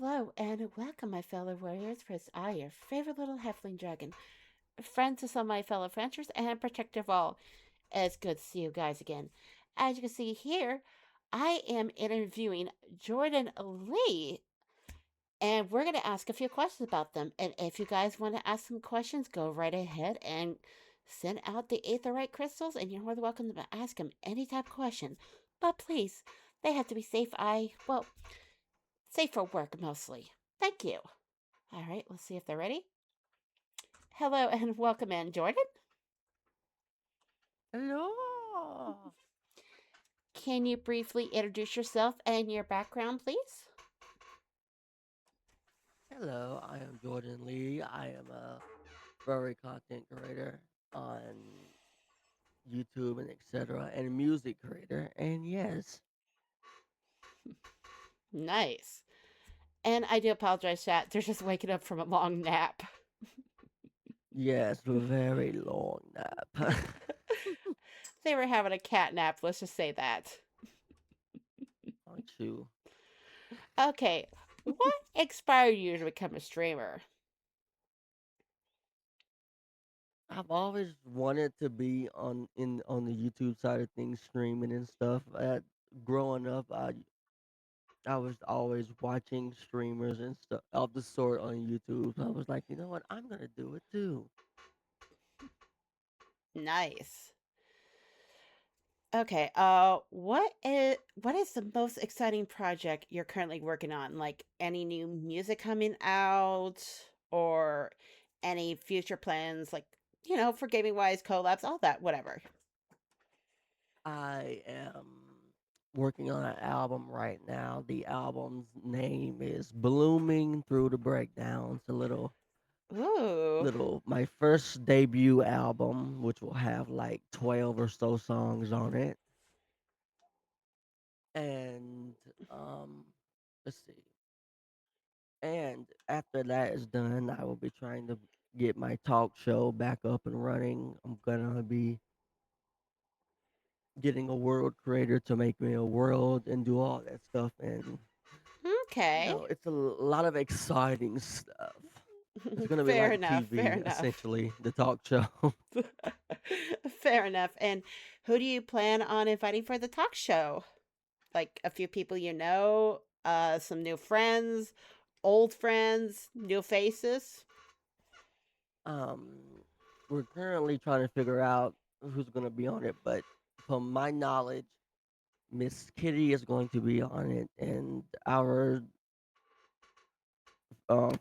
Hello and welcome, my fellow warriors, for I, your favorite little halfling dragon, friend to some of my fellow Frenchers, and protector of all. It's good to see you guys again. As you can see here, I am interviewing Jordan Lee, and we're going to ask a few questions about them. And if you guys want to ask some questions, go right ahead and send out the aetherite crystals, and you're more than welcome to ask them any type of question. But please, they have to be safe. Safe for work mostly. Thank you. All right, let's see if they're ready. Hello and welcome in, Jordan. Hello. Can you briefly introduce yourself and your background, please? Hello, I am Jordan Lee. I am a furry content creator on YouTube and etc. and a music creator. And yes, Nice. And I do apologize, chat. They're just waking up from a long nap. yes, a very long nap. They were having a cat nap, let's just say that. Aren't you? Okay, what inspired you to become a streamer? I've always wanted to be on the YouTube side of things, streaming and stuff. Growing up, I was always watching streamers and stuff of the sort on YouTube. So I was like, you know what, I'm gonna do it too. Nice. Okay, what is the most exciting project you're currently working on? Like any new music coming out or any future plans like, for gaming wise, collabs, all that, whatever. I am working on an album right now. The album's name is Blooming Through the Breakdowns. A Ooh. little my first debut album, which will have like 12 or so songs on it. And let's see. And after that is done, I will be trying to get my talk show back up and running. I'm gonna be getting a world creator to make me a world and do all that stuff. And Okay. it's a lot of exciting stuff. It's gonna be Fair like enough. Fair TV, enough. essentially, the talk show. Fair enough. And who do you plan on inviting for the talk show? Like a few people you know, some new friends, old friends, new faces? um, we're currently trying to figure out who's gonna be on it, but from my knowledge, Miss Kitty is going to be on it, and our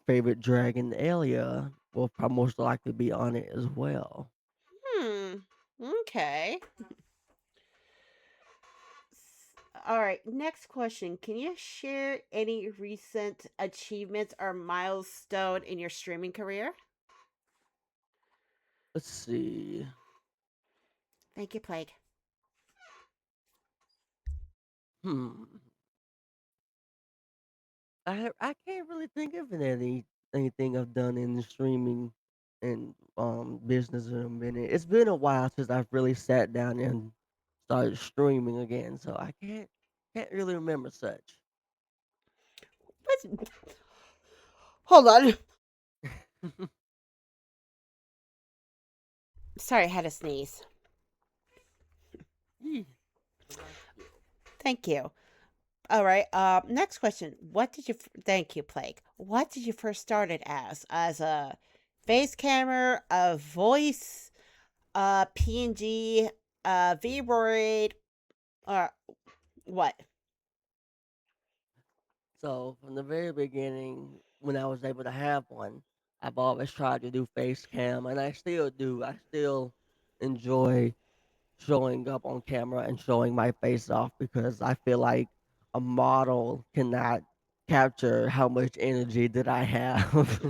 favorite dragon, Elia, will probably most likely be on it as well. Hmm. Okay. All right. Next question. Can you share any recent achievements or milestone in your streaming career? Let's see. Thank you, Plague. Hmm. I can't really think of anything I've done in the streaming and business in a minute. It's been a while since I've really sat down and started streaming again, so I can't really remember such. What's... Hold on. Sorry, I had a sneeze. Yee. Bless you. Thank you. All right. Next question. Thank you, Plague. What did you first start it as? As a face camera, a voice, PNG, Vroid, or what? So from the very beginning, when I was able to have one, I've always tried to do face cam, and I still do. I still enjoy showing up on camera and showing my face off because I feel like a model cannot capture how much energy that I have.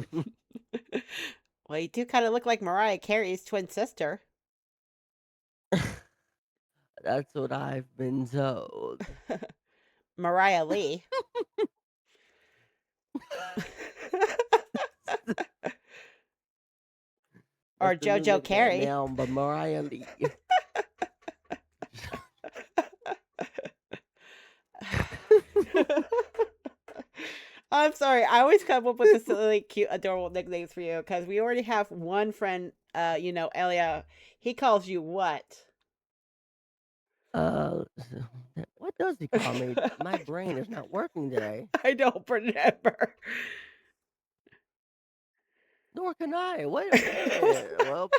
Well, you do kind of look like Mariah Carey's twin sister. That's what I've been told. Mariah Lee. Or That's the new JoJo nickname Carey. now, but Mariah Lee. I'm sorry. I always come up with this really cute, adorable nicknames for you because we already have one friend, Elia. He calls you what? Uh, what does he call me? My brain is not working today. I don't remember. Nor can I. Wait a minute. Well,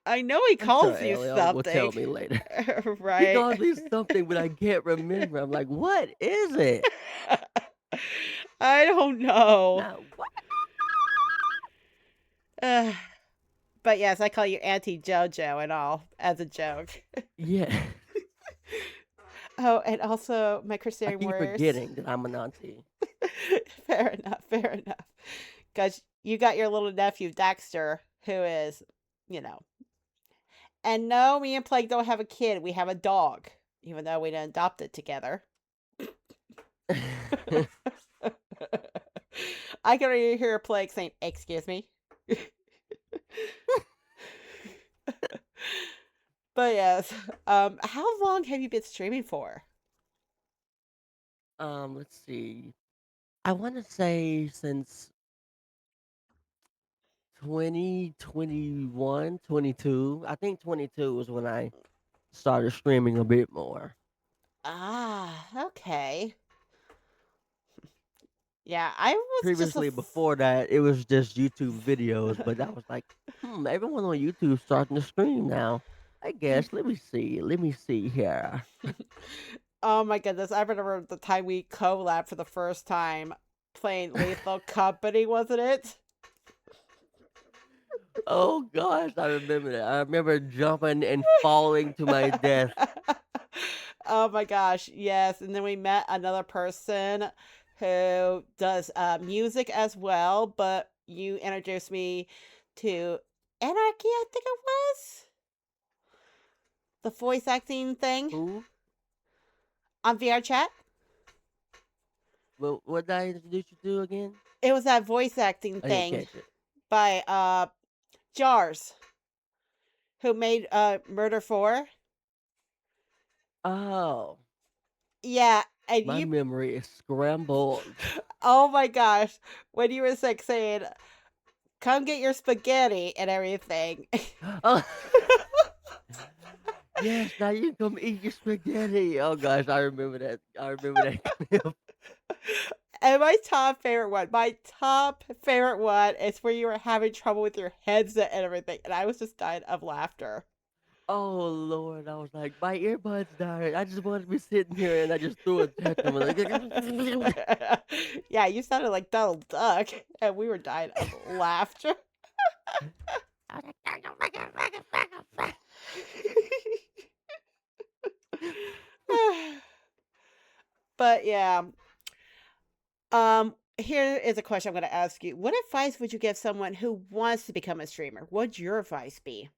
I know he I'm sure calls you Elio will tell something. me later. He Right. calls me something, but I can't remember. I'm like, what is it? I don't know. Now, what? Uh, but yes, I call you Auntie JoJo and all as a joke. Yeah. Oh, and also my I Crusading keep Warriors. forgetting that I'm an auntie. Fair enough, fair enough. Because you got your little nephew, Dexter, who is, you know. And no, me and Plague don't have a kid. We have a dog, even though we didn't adopt it together. I can already hear Plague saying, "Excuse me." But yes, how long have you been streaming for? Let's see. I want to say since 2021, 22. I think 22 was when I started streaming a bit more. Ah, okay. Yeah, I was just a. Previously, before that, it was just YouTube videos, but I was like, everyone on YouTube starting to stream now. I guess. Let me see here. Oh my goodness, I remember the time we collab for the first time playing Lethal Company, wasn't it? Oh gosh, I remember that. I remember jumping and falling to my death. Oh my gosh, yes. And then we met another person who does music as well, but you introduced me to Anarchy, I think it was the voice acting thing Who? on VR chat. What did I introduce you to again? It was that voice acting I didn't thing catch it. by Jars, who made Murder 4. Oh, Yeah, and my you. memory is scrambled. Oh my gosh, when you were like saying, "Come get your spaghetti" and everything. Oh, yes, now you come eat your spaghetti. Oh gosh, I remember that. I remember that clip. And my top favorite one is where you were having trouble with your headset and everything, and I was just dying of laughter. Oh Lord, I was like, my earbuds died. I just wanted to be sitting here, and I just threw a tantrum. Like, Yeah, you sounded like Donald Duck, and we were dying of laughter. But yeah, here is a question I'm going to ask you. What advice would you give someone who wants to become a streamer? What'd your advice be?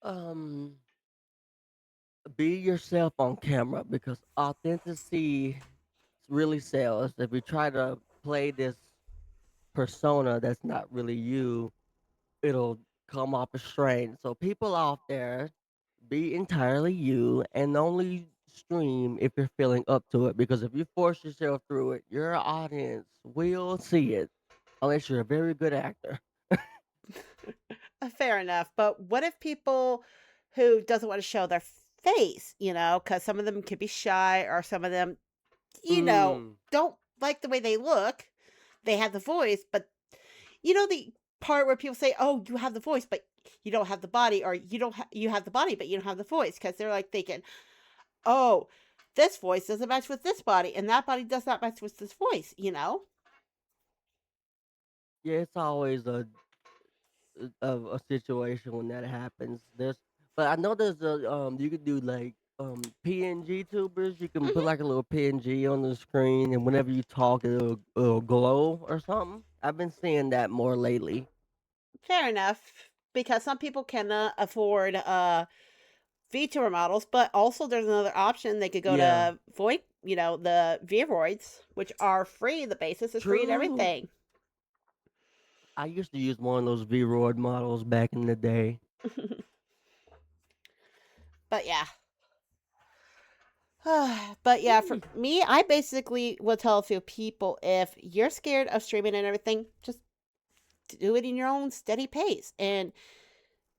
um, be yourself on camera because authenticity really sells. If you try to play this persona that's not really you, it'll come off as strange. So people out there, be entirely you and only stream if you're feeling up to it. Because if you force yourself through it, your audience will see it unless you're a very good actor. Fair enough. But what if people who doesn't want to show their face, because some of them can be shy or some of them, Mm. don't like the way they look. They have the voice, but the part where people say, "Oh, you have the voice, but you don't have the body," or you have the body, but you don't have the voice," because they're like thinking, "Oh, this voice doesn't match with this body, and that body does not match with this voice." Yeah, it's always a situation when that happens. But I know there's a you could do like PNG tubers. You can put Hmm. like a little PNG on the screen, and whenever you talk, it'll glow or something. I've been seeing that more lately. Fair enough, because some people cannot afford VTuber models, but also there's another option. They could go Yeah, to Void, the Vroids, which are free. The basis is free and true. everything. I used to use one of those V-Roid models back in the day. But yeah. But yeah, for Sheesh. me, I basically will tell a few people if you're scared of streaming and everything, just do it in your own steady pace. And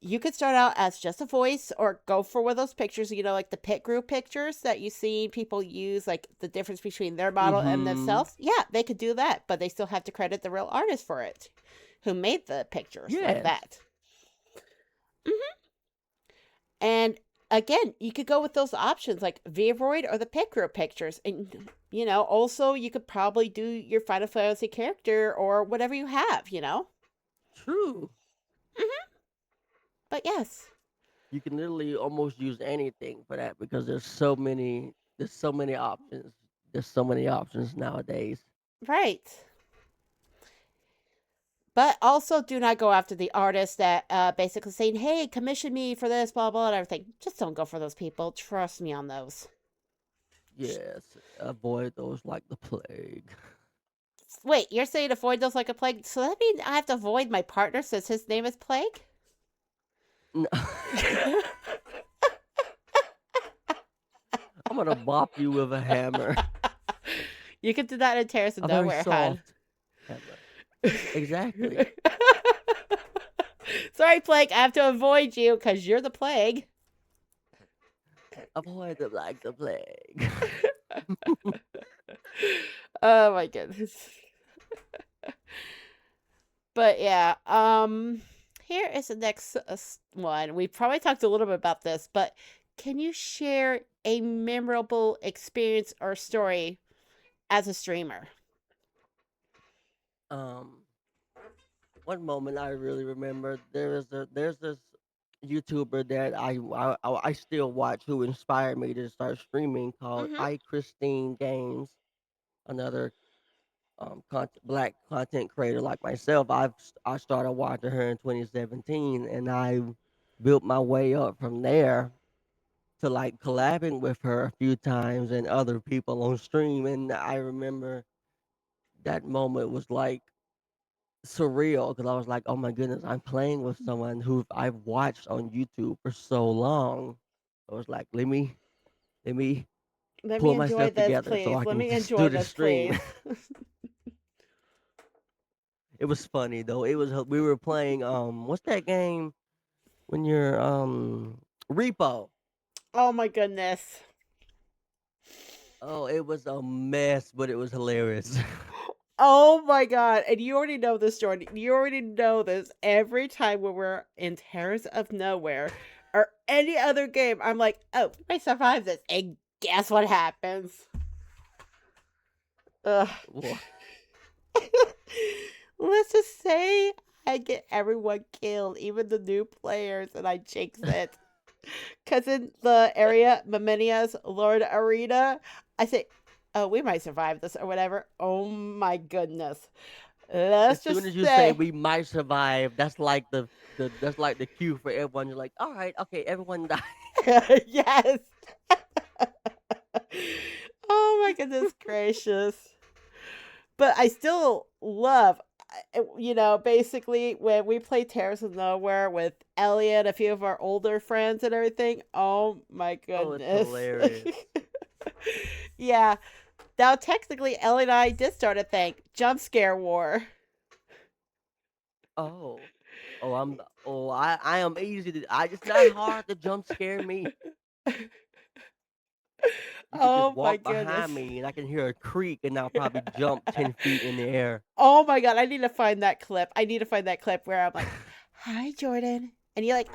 you could start out as just a voice or go for one of those pictures, like the pit group pictures that you see people use, like the difference between their model and Mhm. themselves. Yeah, they could do that, but they still have to credit the real artist for it who made the pictures like Yes. that. Hmm. And again, you could go with those options like Vivroid or the pit group pictures. And, also you could probably do your Final Fantasy character or whatever you have. True. Hmm. But yes, You can literally almost use anything for that because there's so many options. There's so many options nowadays. right. But also, do not go after the artists that basically saying, "Hey, commission me for this, blah blah," and everything. Just don't go for those people. Trust me on those. Yes. Avoid those like the plague. Wait, you're saying avoid those like a plague? So that means I have to avoid my partner since his name is Plague? No. I'm gonna bop you with a hammer. You can do that in Terrace of A very Nowhere, hon. soft hammer. Exactly. Sorry, Plague. I have to avoid you because you're the Plague. Avoid them like the plague. Oh my goodness. But yeah, here is the next one. We probably talked a little bit about this, but can you share a memorable experience or story as a streamer? um, One moment I really remember there's this YouTuber that I still watch who inspired me to start streaming called Mm-hmm. I Christine Games. Another black content creator like myself. I started watching her in 2017, and I built my way up from there to like collabing with her a few times and other people on stream. And I remember that moment was like surreal because I was like, oh my goodness, I'm playing with someone who I've watched on YouTube for so long. I was like, let me Let me pull enjoy myself this, together so please. I Let can me just do enjoy the this, stream. please. It was funny though. We were playing what's that game when you're Repo. Oh my goodness. Oh, it was a mess, but it was hilarious. Oh my god. And you already know this, Jordan. You already know this. Every time when we're in Terrace of Nowhere or any other game, I'm like, oh, I survived this. And guess what happens? Ugh. Wha- Let's just say I get everyone killed, even the new players, and I jinx it. Because in the area, Memenia's Lord Arena, I say, oh, we might survive this or whatever. Oh my goodness. as Let's soon just as you say say, we might survive, that's like the cue for everyone. You're like, all right, okay, everyone die. yes. Oh my goodness gracious. But I still love, basically when we play Terrace of Nowhere with Elliot, a few of our older friends and everything. Oh my Oh, it's goodness. hilarious. Yeah. Now, technically, Ellie and I did start a thing, Jump Scare War. Oh, I am easy to. It's not hard to jump scare me. You could just Oh my walk goodness. behind me, and I can hear a creak, and I'll probably jump 10 feet in the air. Oh my god, I need to find that clip. I need to find that clip where I'm like, "Hi, Jordan," and you're like,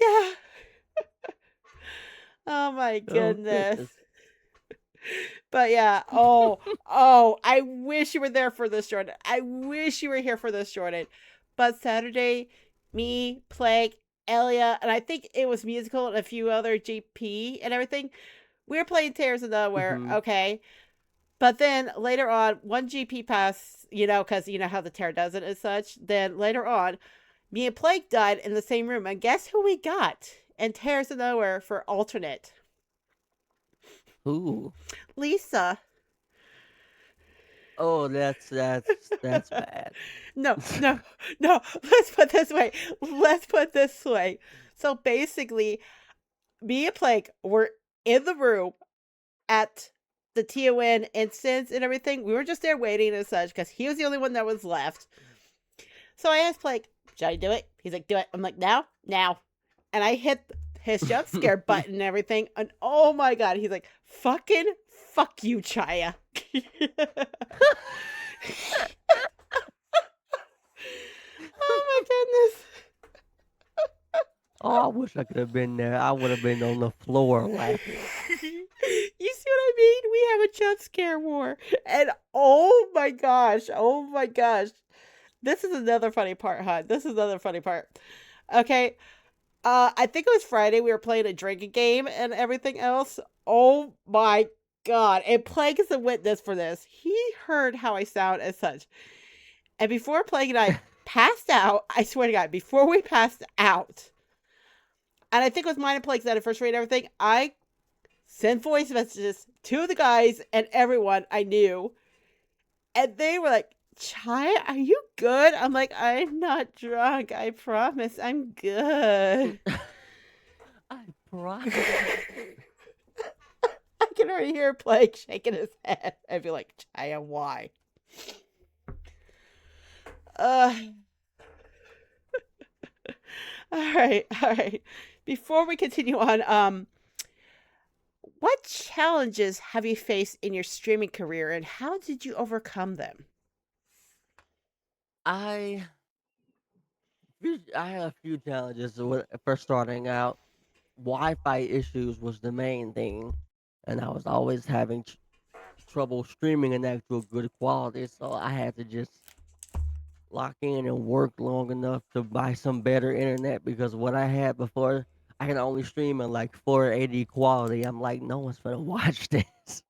"Yeah." Oh my Oh goodness. goodness. But yeah, oh, I wish you were there for this, Jordan. I wish you were here for this, Jordan. But Saturday, me, Plague, Elia, and I think it was Musical and a few other GP and everything. We were playing Tears of Nowhere, Hmm. okay? But then later on, one GP pass, because you know how the Terror does it and such. Then later on, me and Plague died in the same room. And guess who we got in Tears of Nowhere for alternate? Ooh. Lisa. Oh, that's bad. No, no, no. Let's put this way. Let's put this way. So basically, me and Plank were in the room at the TON instance and everything. We were just there waiting and such because he was the only one that was left. So I asked Plank, should I do it? He's like, do it. I'm like, now, now. And I hit his jump scare button and everything. And oh my God, he's like, fucking fuck you, Chaya. Oh my goodness. Oh, I wish I could have been there. I would have been on the floor laughing. You see what I mean? We have a jump scare war. And oh my gosh. This is another funny part, huh? This is another funny part. Okay. I think it was Friday. We were playing a drinking game and everything else. Oh my God. And Plague is a witness for this. He heard how I sound as such. And before Plague and I passed out, I swear to God, before we passed out, and I think it was mine and Plague's anniversary and everything, I sent voice messages to the guys and everyone I knew. And they were like, Chai, are you good? I'm like, I'm not drunk. I promise I'm good. I promise. I can already hear Plague shaking his head. I'd be like, Chaya, why? Uh, all right, all right. Before we continue on, what challenges have you faced in your streaming career and how did you overcome them? I I had a few challenges first starting out. Wi-Fi issues was the main thing, and I was always having trouble streaming in actual good quality. So I had to just lock in and work long enough to buy some better internet because what I had before, I can only stream in like 480 quality. I'm like, no one's gonna watch this.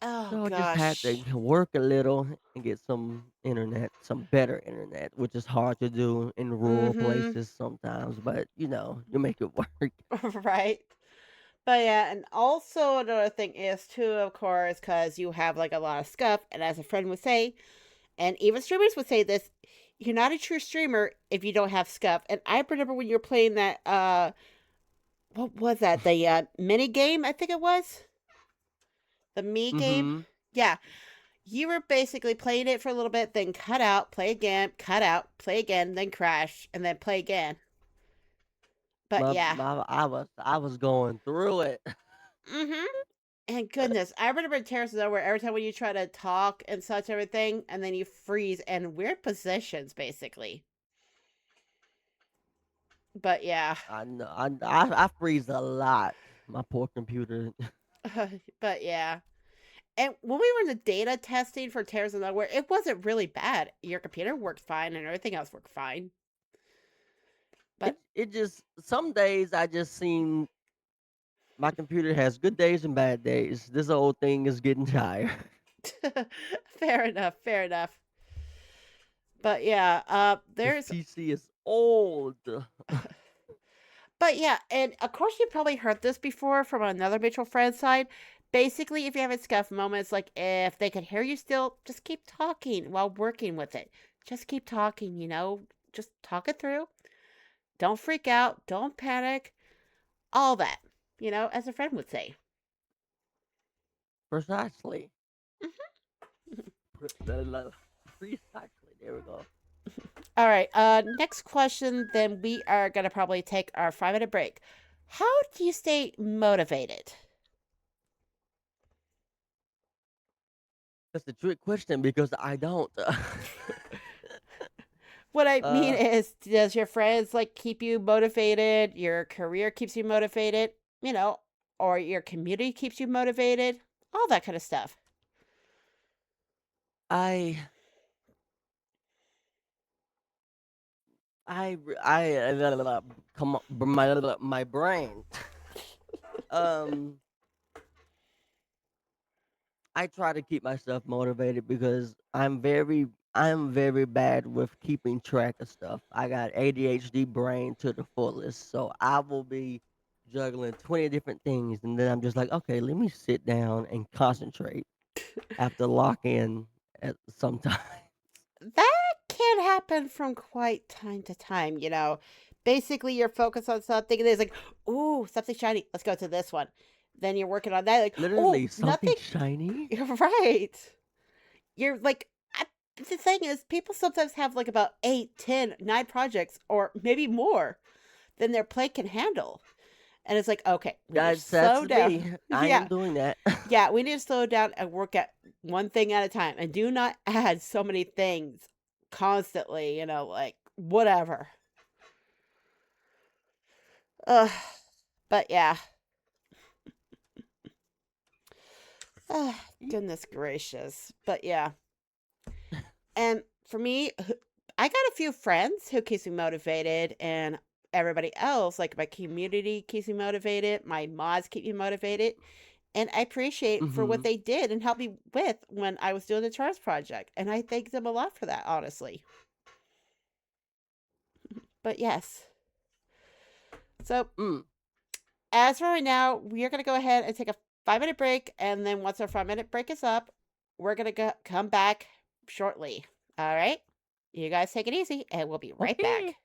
Oh So I just had to gosh. work a little and get some internet, some better internet, which is hard to do in rural Mm-hmm. places sometimes, but you make it work. Right. But yeah, and also another thing is too, of course, because you have like a lot of scuff, and as a friend would say, and even streamers would say this, you're not a true streamer if you don't have scuff. And I remember when you were playing that what was that? The mini game, I think it was? The me game? Mhm. Yeah. You were basically playing it for a little bit, then cut out, play again, cut out, play again, then crash, and then play again. But yeah. I was going through it. Mm-hmm. And goodness, I remember in Terrace of Nowhere, every time when you try to talk and such everything, and then you freeze in weird positions, basically. But yeah. I know. I freeze a lot. My poor computer. But yeah. And when we were in the data testing for Terrace of Nowhere, it wasn't really bad. Your computer worked fine and everything else worked fine. But It just some days I just seem my computer has good days and bad days. This old thing is getting tired. fair enough, fair enough. But yeah, This there's PC is old. but yeah, and of course you probably heard this before from another mutual friend side. Basically, if you're having scuff moments, like if they can hear you still, just keep talking while working with it. Just keep talking, just talk it through. Don't freak out. Don't panic. All that, as a friend would say. Precisely. Mhm. Precisely. There we go. All right. Next question. Then we are gonna probably take our 5 minute break. How do you stay motivated? That's a trick question because I don't. What I mean uh, is, does your friends like keep you motivated? Your career keeps you motivated, you know, or your community keeps you motivated? All that kind of stuff. I, come on, my brain. Um, I try to keep myself motivated because I'm very bad with keeping track of stuff. I got ADHD brain to the fullest, so I will be juggling 20 different things, and then I'm just like, okay, let me sit down and concentrate. Have to lock in at some time. That can happen from quite time to time, basically you're focused on something and it's like, ooh, something shiny. Let's go to this one. Then you're working on that, like, oh, Literally something nothing. shiny? You're right. You're like, the thing is, people sometimes have like about 8, 10, 9 projects or maybe more than their plate can handle. And it's like, okay, we need to That's slow down. me. I am Yeah. doing that. Yeah, we need to slow down and work at one thing at a time and do not add so many things constantly, like whatever. Ugh. But yeah. Ugh, goodness gracious. But yeah. And for me, I got a few friends who keeps me motivated and everybody else, like my community keeps me motivated, my mods keep me motivated, and I appreciate for what Mhm. they did and helped me with when I was doing the Charms project. And I thank them a lot for that, honestly. But yes. So Mm. as for right now, we are gonna go ahead and take a 5-minute break, and then once our 5-minute break is up, we're gonna come back shortly. All right? You guys take it easy, and we'll be right Okay. back.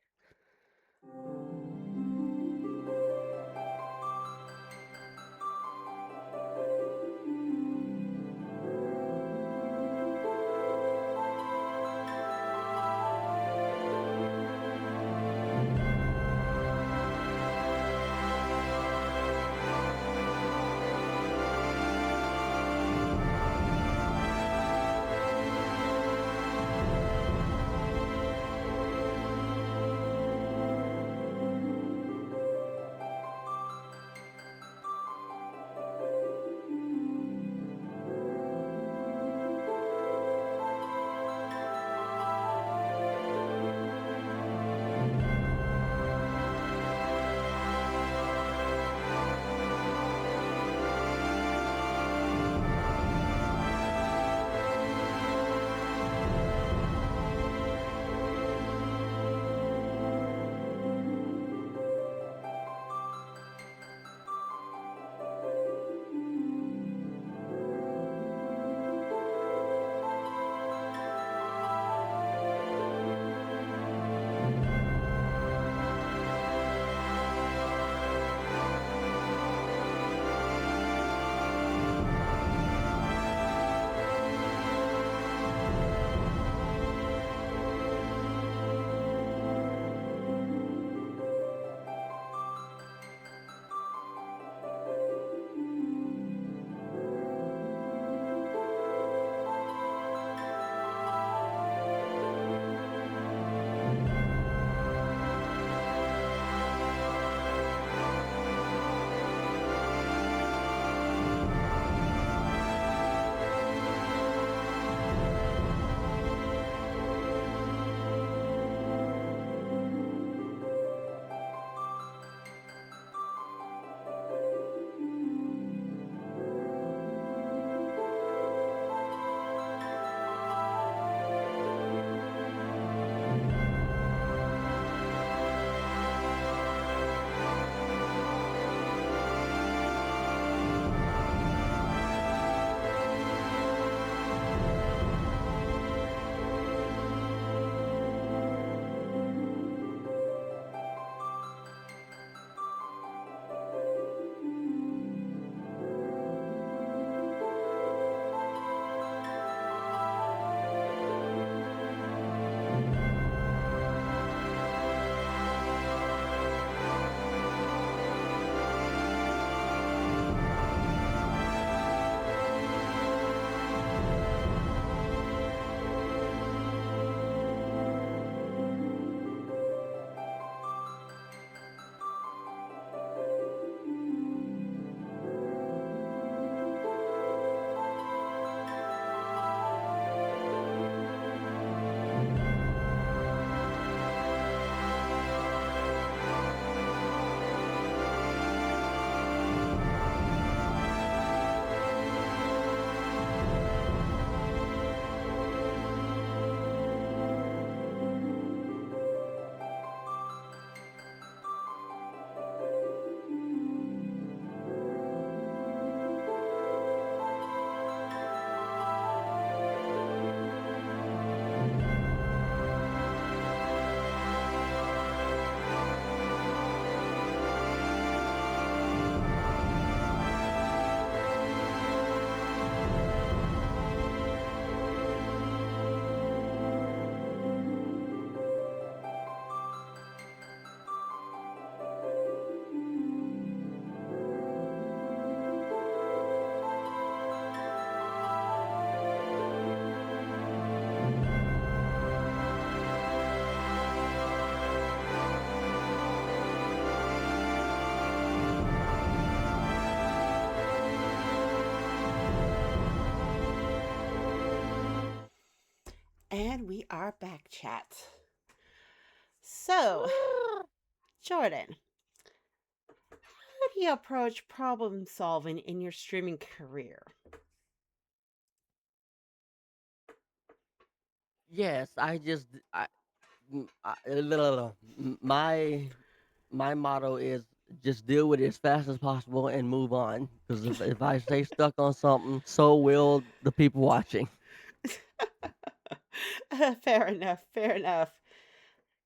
And we are back, chat. So, Jordan, how do you approach problem solving in your streaming career? Yes, my motto is just deal with it as fast as possible and move on. Because if I stay stuck on something, so will the people watching. Fair enough, fair enough.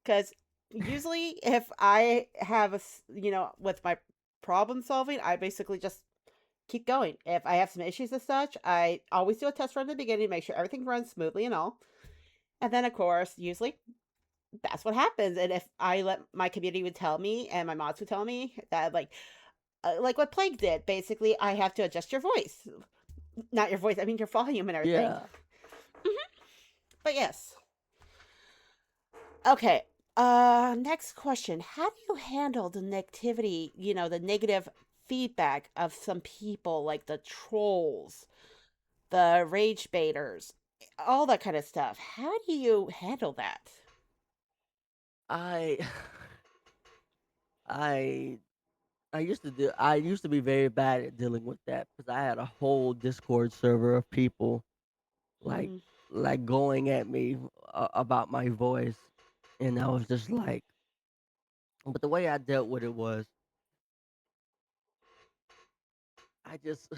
Because usually, if I have with my problem solving, I basically just keep going. If I have some issues as such, I always do a test run in the beginning, make sure everything runs smoothly and all. And then, of course, usually that's what happens. And if I let my community would tell me and my mods would tell me that, like what Plague did, basically, I have to adjust your voice. Not your voice, I mean your volume and everything. Yeah, But yes. Okay. Next question. How do you handle the negativity, the negative feedback of some people like the trolls, the rage baiters, all that kind of stuff? How do you handle that? I I I used to be very bad at dealing with that because I had a whole Discord server of people like Mm, going at me about my voice, and I was just like, but the way I dealt with it was I just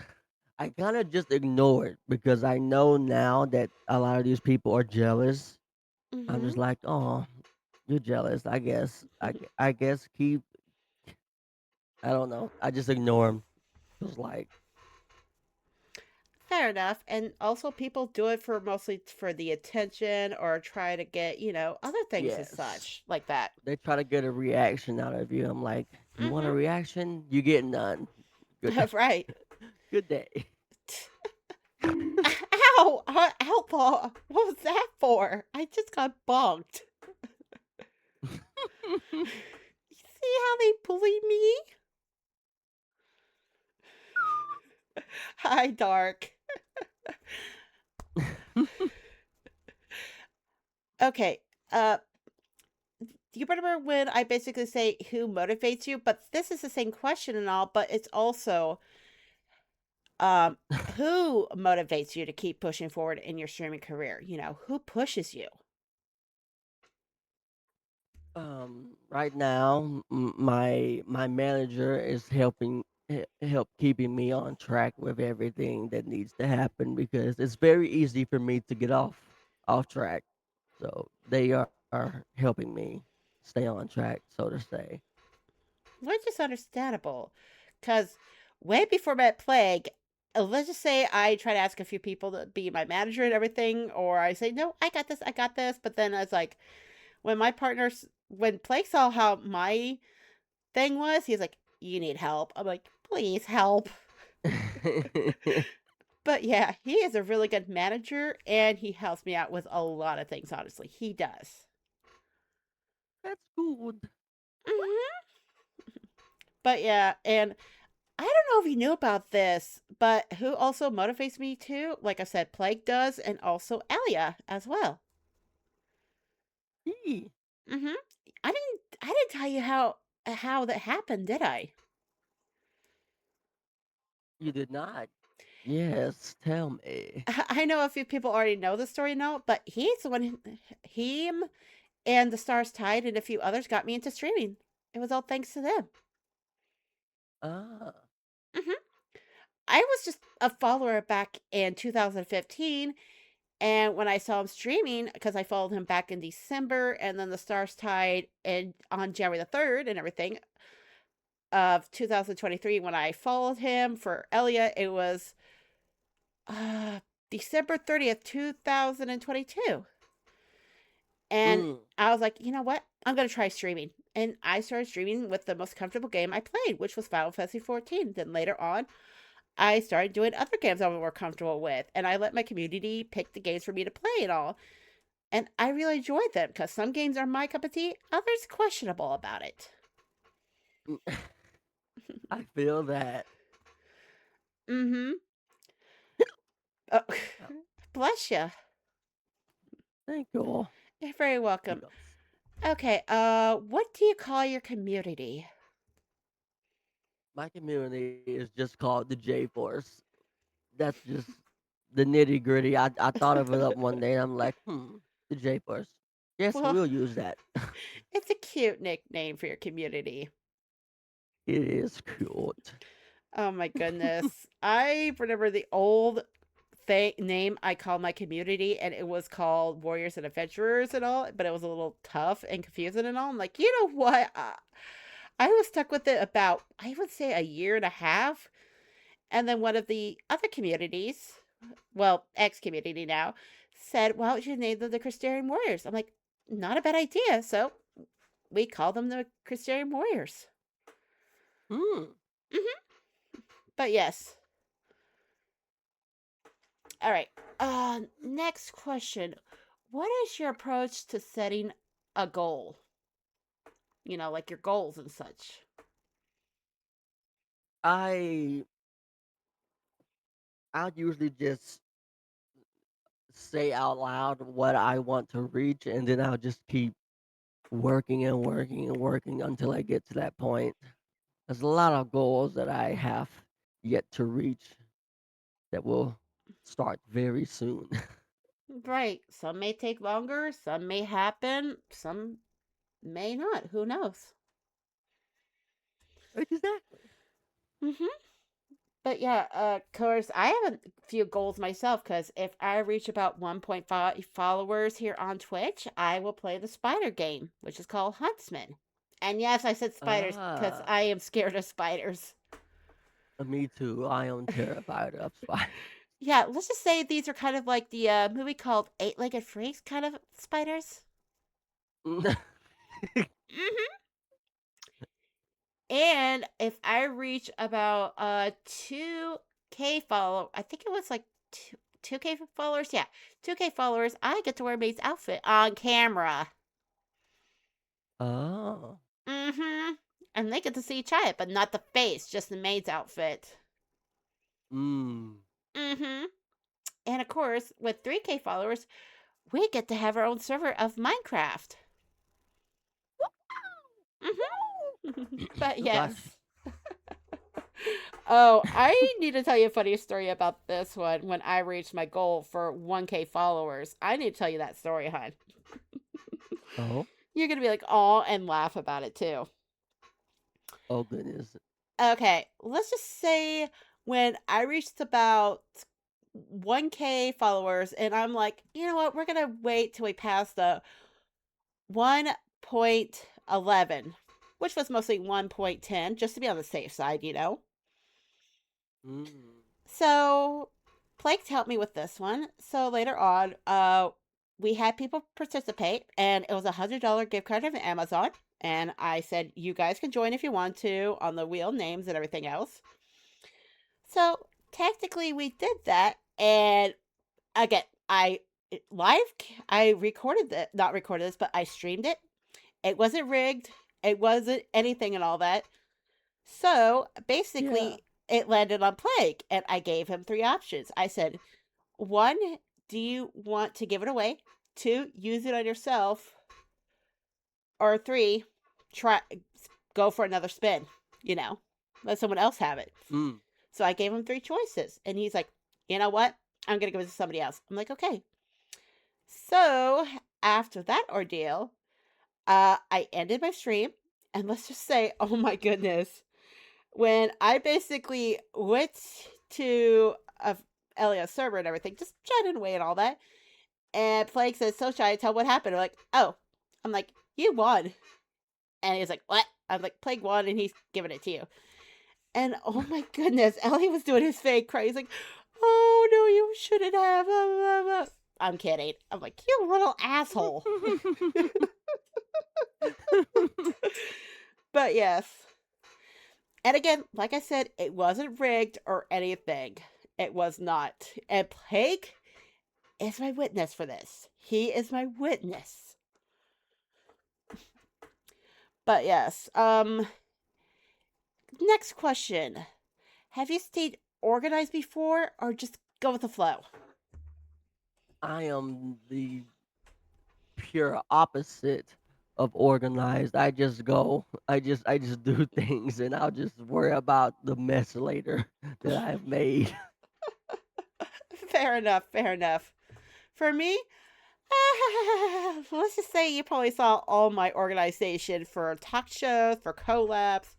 I kind of just ignored because I know now that a lot of these people are jealous. I'm mm-hmm. just like, oh, you're jealous. I guess I guess keep. I don't know. I just ignore them. Just like Fair enough. And also, people do it for mostly for the attention or try to get, other things as yes. such, like that. They try to get a reaction out of you. I'm like, you want a Mm-hmm. reaction? You get none. Good, Right. good day. Ow! Ow, Paul. What was that for? I just got bonked. You see how they bully me? Hi, Dark. Okay. Uh, do you remember when I basically say who motivates you? But this is the same question and all, but it's also um who motivates you to keep pushing forward in your streaming career? Who pushes you? Right now, my manager is help keeping me on track with everything that needs to happen because it's very easy for me to get off track. So they are helping me stay on track, so to say. Which is understandable. Because way before Met Plague, let's just say I try to ask a few people to be my manager and everything, or I say, no, I got this. But then I was like, when Plague saw how my thing was, he's like, you need help. I'm like, please help. But yeah, he is a really good manager and he helps me out with a lot of things, honestly. He does. That's good. Hmm. But yeah, and I don't know if you knew about this, but who also motivates me too? Like I said, Plague does, and also Elia as well. Yee. Hmm. I didn't tell you how that happened, did I? You did not. Yes, tell me. I know a few people already know the story now, but he's the one. Him and the Stars Tide and a few others got me into streaming. It was all thanks to them. Ah. Hmm. I was just a follower back in 2015. And when I saw him streaming, because I followed him back in December, and then the Stars Tide and on January the 3rd and everything of 2023, when I followed him for Elia, it was uh, December 30th, 2022. And Mm. I was like, you know what? I'm going to try streaming. And I started streaming with the most comfortable game I played, which was Final Fantasy 14. Then later on, I started doing other games I was more comfortable with. And I let my community pick the games for me to play and all. And I really enjoyed them because some games are my cup of tea, others questionable about it. I feel that. Mm-hmm. Oh, Uh, bless you. Thank you all. You're very welcome. Yes. Okay, what do you call your community? My community is just called the J Force. That's just the nitty gritty. I thought of it up one day and I'm like, the J Force. Yes, Well, we'll use that. it's a cute nickname for your community. It is cute. Oh my goodness. I remember the old name I called my community, and it was called Warriors and Adventurers and all, but it was a little tough and confusing and all. I'm like, you know what? I was stuck with it about, I would say, a year and a half. And then one of the other communities, well, ex community now, said, well, you should name them the Christarian Warriors. I'm like, not a bad idea. So we call them the Christarian Warriors. Hmm. Hmm. But yes. All right. Next question. What is your approach to setting a goal? Like your goals and such. I I'll usually just say out loud what I want to reach, and then I'll just keep working and working and working until I get to that point. There's a lot of goals that I have yet to reach that will start very soon. Right. Some may take longer, some may happen, some may not. Who knows? Exactly. Mhm. But yeah, of course, I have a few goals myself because if I reach about 1.5 followers here on Twitch, I will play the spider game, which is called Huntsman. And yes, I said spiders because Ah, I am scared of spiders. me too. I am terrified of spiders. Yeah, let's just say these are kind of like the movie called Eight Legged Freaks kind of spiders. Hmm. And if I reach about 2K follow, I think it was like 2K followers. Yeah, 2K followers. I get to wear May's outfit on camera. Oh. Mm-hmm. And they get to see Chaya, but not the face, just the maid's outfit. Mm. Mm-hmm. And of course, with 3K followers, we get to have our own server of Minecraft. Mm-hmm. But Oh gosh. yes. Oh, I need to tell you a funny story about this one when I reached my goal for 1K followers. I need to tell you that story, hon. Oh. You're going to be like, oh, and laugh about it too. Oh goodness. Okay, let's just say when I reached about 1K followers, and I'm like, you know what? We're going to wait till we pass the 1.11, which was mostly 1.10, just to be on the safe side. Mm. So Plagues helped me with this one. So later on, we had people participate, and it was $100 gift card of Amazon. And I said, you guys can join if you want to on the wheel names and everything else. So technically, we did that, and again, live, I recorded that, not recorded this, but I streamed it. It wasn't rigged. It wasn't anything and all that. So Yeah. basically, it landed on Plague, and I gave him three options. I said, one, do you want to give it away? Two, use it on yourself. Or three, try go for another spin. You know, let someone else have it. Mm. So I gave him three choices, and he's like, you know what? I'm gonna give it to somebody else. I'm like, okay. So after that ordeal, I ended my stream, and let's just say, oh my goodness, when I basically went to Elia's server and everything, just chatting away and all that, and Plague says, so shy, tell what happened. I'm like, oh. I'm like, you won. And he's like, what? I'm like, Plague won and he's giving it to you. And oh my goodness, Ellie was doing his fake cry. He's like, oh no, you shouldn't have. Blah, blah, blah. I'm kidding. I'm like, you little asshole. But yes. And again, like I said, it wasn't rigged or anything. It was not. And Plague is my witness for this. He is my witness. But yes. Next question. Have you stayed organized before or just go with the flow? I am the pure opposite of organized. I just go. I just do things, and I'll just worry about the mess later that I've made. Fair enough. Fair enough. For me, let's just say you probably saw all my organization for talk shows, for collabs,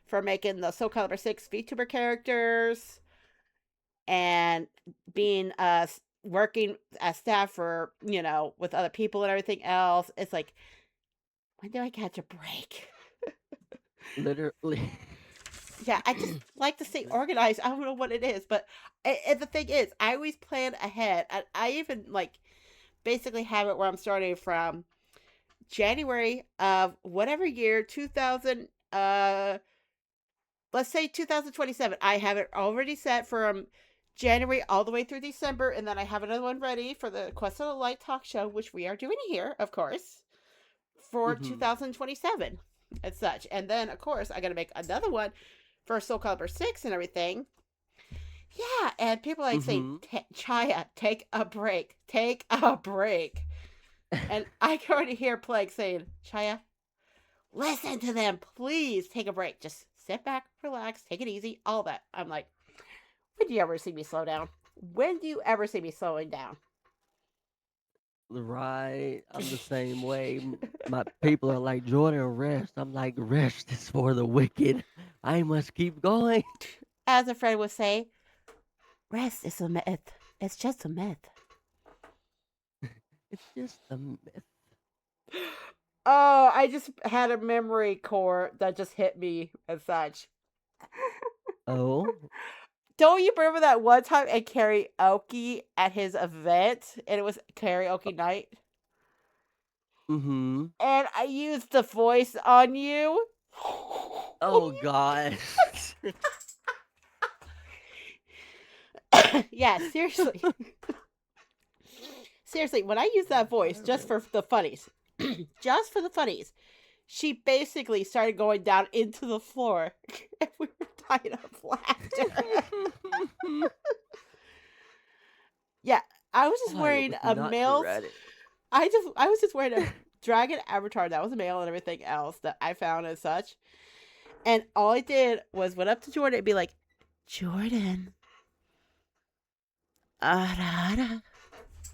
for making the Soul Calibur 6 VTuber characters, and being working as staff for, with other people and everything else. It's like, when do I catch a break? Literally. Yeah, I just like to stay organized. I don't know what it is, but and the thing is, I always plan ahead. I even like basically have it where I'm starting from January of whatever year, 2000, let's say 2027. I have it already set from January all the way through December, and then I have another one ready for the Quest of the Light talk show, which we are doing here, of course, for Mhm. 2027 and such. And then, of course, I got to make another one for Soul Calibur 6 and everything. Yeah, and people like say, Mhm. Chaya, take a break. Take a break. And I can already hear Plague saying, Chaya, listen to them. Please take a break. Just sit back, relax, take it easy, all that. I'm like, when do you ever see me slow down? When do you ever see me slowing down? Right. I'm the same way. My people are like, Jordan, rest. I'm like, rest is for the wicked. I must keep going. As a friend would say, rest is a myth. It's just a myth. It's just a myth. Oh, I just had a memory core that just hit me as such. Oh. Don't you remember that one time at karaoke at his event and it was karaoke night? Mm-hmm. And I used the voice on you? Oh God. Yeah, seriously. Seriously, when I use that I voice just remember. for the funnies, just for the funnies, she basically started going down into the floor and we were dying of laughter. Yeah, I was just I wearing was a not male's ready. I was just wearing a dragon avatar that was a male and everything else that I found as such. And all I did was went up to Jordan and be like, Jordan, ara.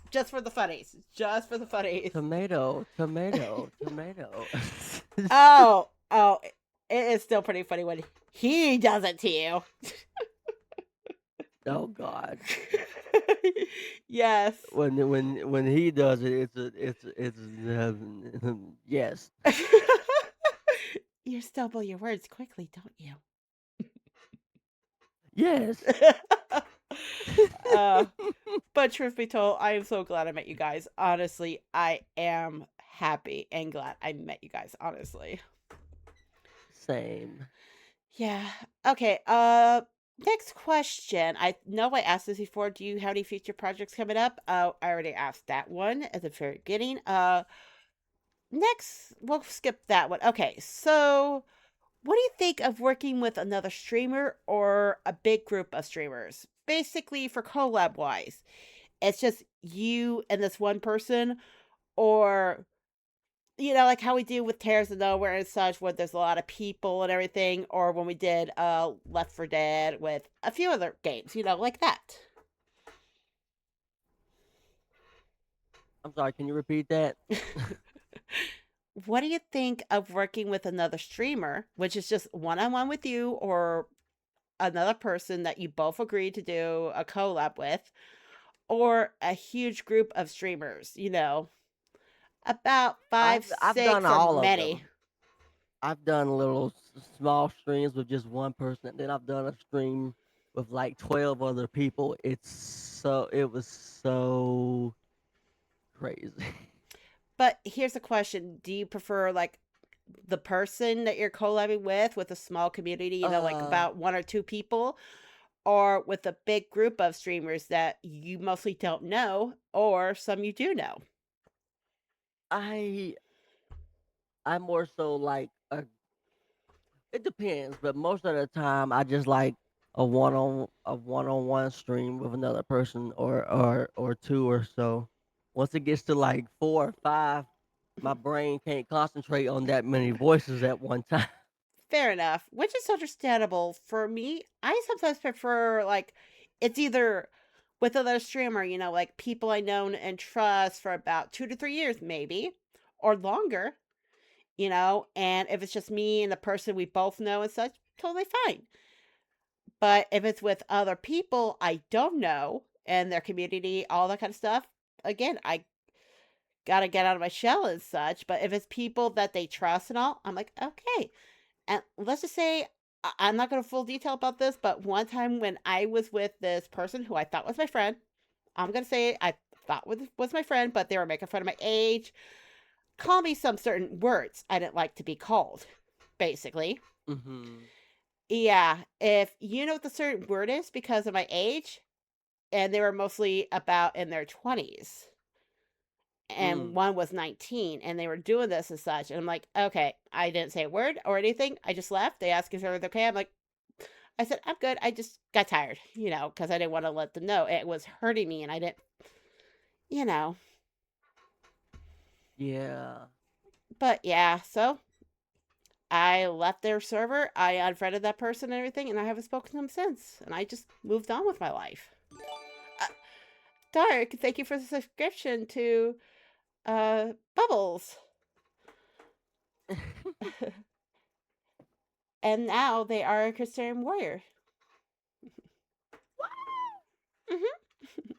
Just for the funnies. Just for the funnies. Tomato, tomato, tomato. Oh, it is still pretty funny when he does it to you. Oh God. Yes. When he does it, it's yes. You stumble your words quickly, don't you? Yes. uh, but truth be told, I am so glad I met you guys. Honestly, I am happy and glad I met you guys, honestly. Same. Yeah. Okay. Next question. I know I asked this before. Do you have any future projects coming up? I already asked that one at the very beginning. Next, we'll skip that one. Okay. So, what do you think of working with another streamer or a big group of streamers? Basically, for collab wise, it's just you and this one person, or like how we do with Tears of Nowhere and such, where there's a lot of people and everything, or when we did Left for Dead with a few other games, like that. I'm sorry. Can you repeat that? What do you think of working with another streamer, which is just one on one with you or another person that you both agreed to do a collab with, or a huge group of streamers, about five, I've done six, or all of many? them. I've done little small streams with just one person, and then I've done a stream with like 12 other people. It was so crazy. But here's a question: do you prefer like the person that you're collabing with a small community, like uh, about one or two people, or with a big group of streamers that you mostly don't know, or some you do know? I I more so like it depends, but most of the time I just like a one-on-one stream with another person or two or so. Once it gets to like four or five, My brain can't concentrate on that many voices at one time. Fair enough, which is understandable. For me, I sometimes prefer like it's either with another streamer, like people I know and trust for about 2 to 3 years, maybe, or longer, and if it's just me and the person we both know and such, totally fine. But if it's with other people I don't know and their community, all that kind of stuff, again, I gotta get out of my shell and such. But if it's people that they trust and all, I'm like, okay. And let's just say I'm not going to full detail about this, but one time when I was with this person who I thought was my friend, I'm going to say I thought was my friend, but they were making fun of my age, call me some certain words I didn't like to be called, basically. Mhm. Yeah, if you know what the certain word is because of my age, and they were mostly about in their 20s, and Mm. one was 19, and they were doing this and such. And I'm like, okay, I didn't say a word or anything. I just left. They asked if everything okay. I'm like, I said, I'm good. I just got tired, because I didn't want to let them know it was hurting me and I didn't, you know. Yeah. But yeah, so I left their server. I unfriended that person and everything, and I haven't spoken to them since. And I just moved on with my life. Uh, Dark, thank you for the subscription to Bubbles. And now they are a Christian warrior. Hmm.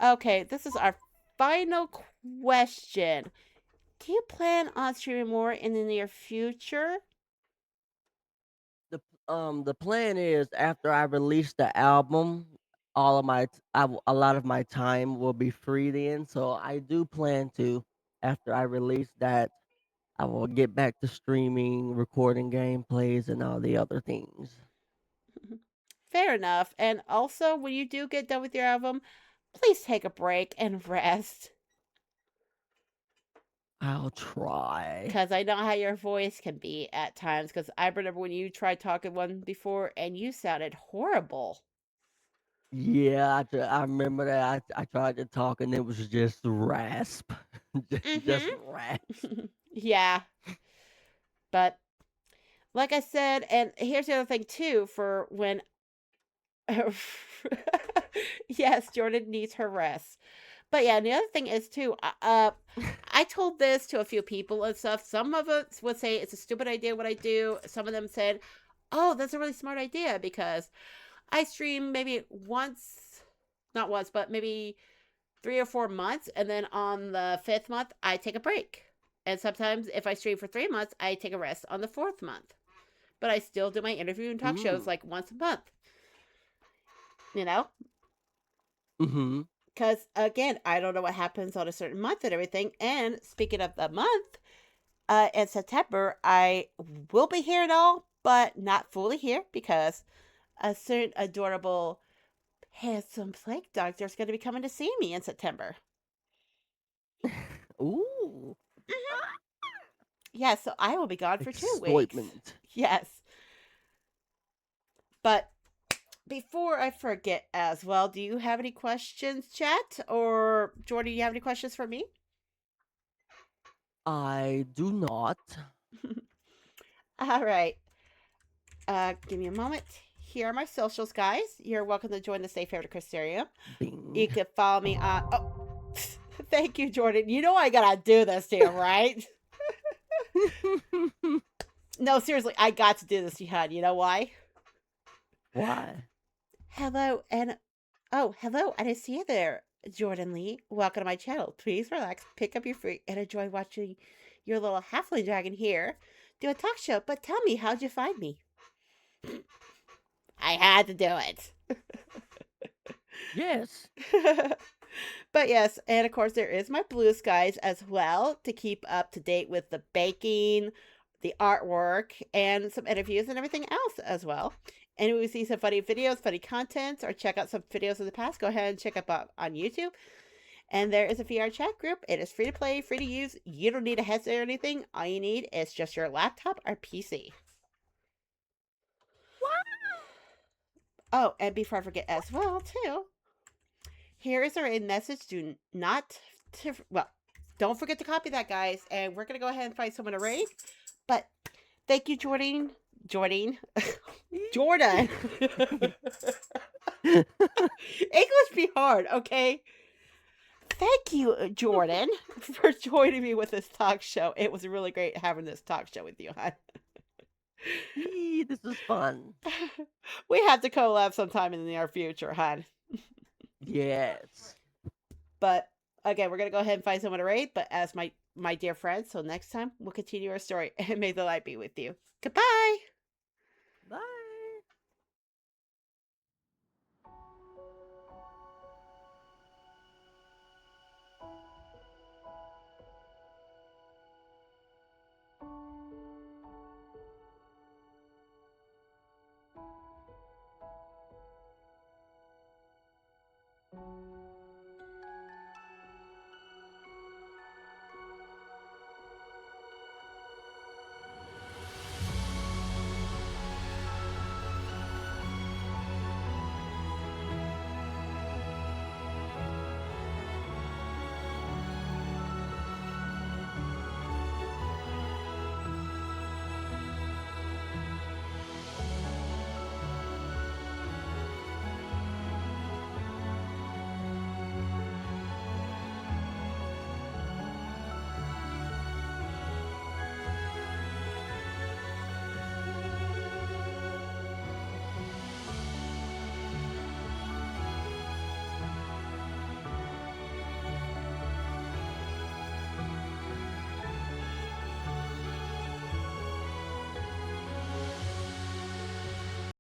Okay, this is our final question. Do you plan on streaming more in the near future? The plan is after I release the album, all of my a lot of my time will be free then. So I do plan to after I release that, I will get back to streaming, recording gameplays, and all the other things. Fair enough. And also, when you do get done with your album, please take a break and rest. I'll try. Because I know how your voice can be at times. Because I remember when you tried talking one before and you sounded horrible. Yeah, I remember that I tried to talk and it was just rasp, just Mm rasp. hmm. Yeah. But like I said, and here's the other thing too for when. Yes, Jordan needs her rest. But yeah, and the other thing is too, I told this to a few people and stuff. Some of us would say it's a stupid idea what I do. Some of them said, "Oh, that's a really smart idea because I stream maybe once, not once, but maybe 3 or 4 months, and then on the fifth month I take a break. And sometimes if I stream for 3 months, I take a rest on the fourth month. But I still do my interview and talk shows Mm. like once a month, you know." Mhm. Because again, I don't know what happens on a certain month and everything. And speaking of the month, in September, I will be here and all, but not fully here because a certain adorable, handsome plague doctor is going to be coming to see me in September. Ooh, Hmm. Yeah, so I will be gone for 2 weeks. excitement. Yes. But before I forget as well, do you have any questions, chat? Or Jordan, do you have any questions for me? I do not. All right. Give me a moment. Here are my socials, guys. You're welcome to join the Safe Hair to Crysterium. Bing. You can follow me on. Oh, thank you, Jordan. You know I gotta do this to you, right? No, seriously, I got to do this, Jihan. You know why? Why? Hello, and oh, hello. I didn't see you there, Jordan Lee. Welcome to my channel. Please relax, pick up your fruit, and enjoy watching your little halfling dragon here do a talk show. But tell me, how'd you find me? I had to do it. Yes. But yes, and of course there is my blue skies as well to keep up to date with the baking, the artwork, and some interviews and everything else as well. And if you see some funny videos, funny content, or check out some videos in the past, go ahead and check up on YouTube. And there is a VR chat group. It is free to play, free to use. You don't need a headset or anything. All you need is just your laptop or PC. Oh, and before I forget as well, too, here is a message. Do not to well, don't forget to copy that, guys. And we're gonna go ahead and find someone to raid. But thank you, Jordan. Jordan. Jordan. English be hard, okay? Thank you, Jordan, for joining me with this talk show. It was really great having this talk show with you, hon. This is fun. We have to collab sometime in the near future, hon. Yes. But again, we're gonna go ahead and find someone to raid. But as my dear friends, so next time we'll continue our story. And may the light be with you. Goodbye.